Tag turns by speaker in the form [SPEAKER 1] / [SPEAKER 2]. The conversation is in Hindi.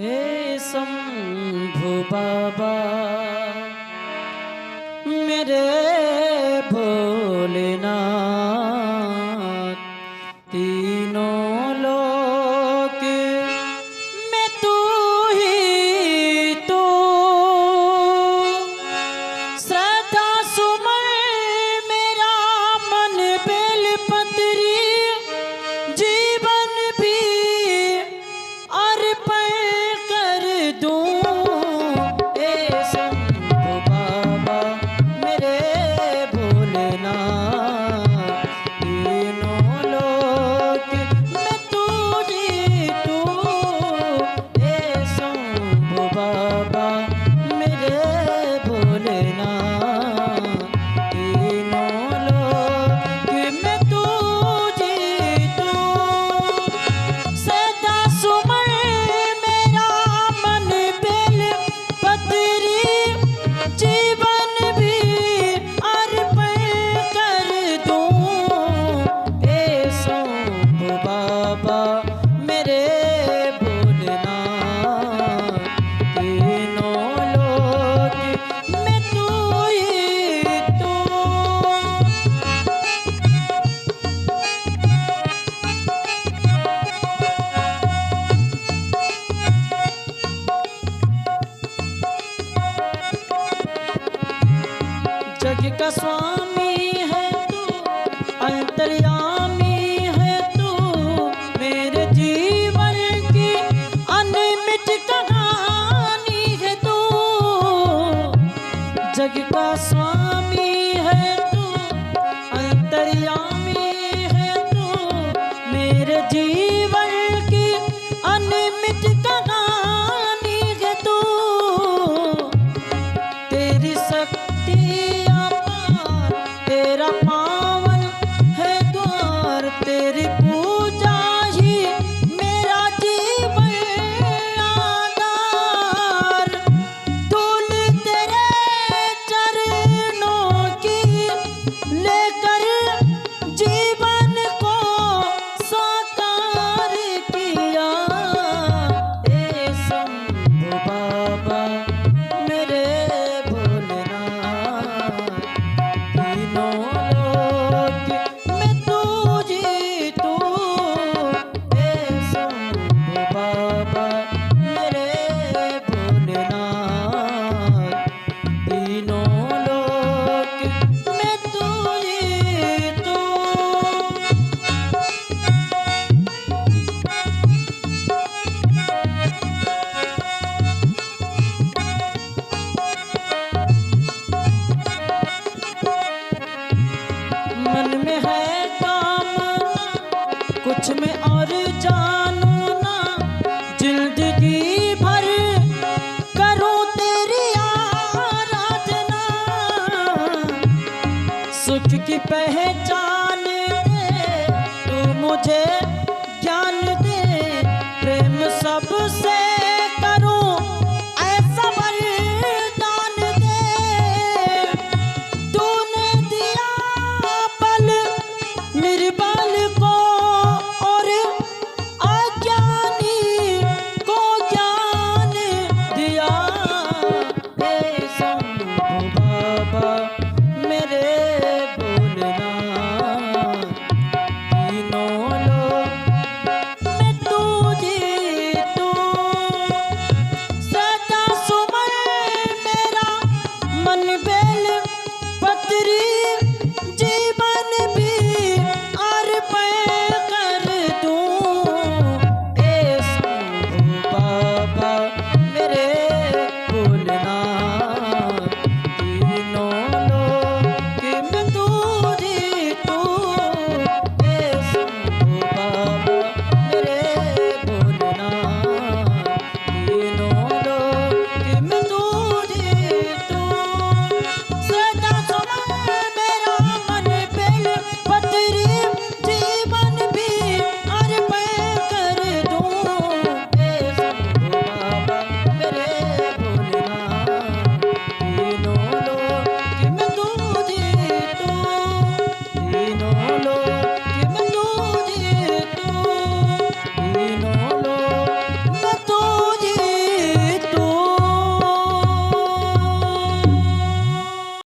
[SPEAKER 1] हे शंभु बाबा मेरे भोलेनाथ, तीनों लोक में तू ही तो श्रद्धा सुमन मेरा मन बेलपत्री जीवन भी अर्पण कर दूं। हे शंभु बाबा मेरे भोलेनाथ, तीनों लोक में तू ही तू। हे शंभु बाबा मेरे भोलेनाथ, तीनों लोक में तू ही तू। सदा सुमन मेरा मन बेलपत्री जीवन भी अर्पण कर दूं। हे शंभु बाबा मेरे भोलेनाथ, तीनों लोक में तू ही तू। जग का स्वामी है तू, अंतर्यामी है तू, मेरे जीवन की अनमिट कहानी है तू। जग का स्वामी है तू, अंतर्यामी है तू, मेरे जीवन की अनमिट कहानी है तू। तेरी शक्ति अपार, तेरा पावन है द्वार, तेरी पूजा ही मेरा जीवन आधार। धूल तेरे चरणों की लेकर जीवन को साकार किया। हे शंभु बाबा मेरे भोलेनाथ, तीनों लोक में तू ही तू। हे शंभु बाबा मेरे भोलेनाथ, तीनों लोक में तू ही तू। मन में है कामना कुछ में और जानू ना, जिंदगी भर करूं तेरी आराधना। सुख की पहली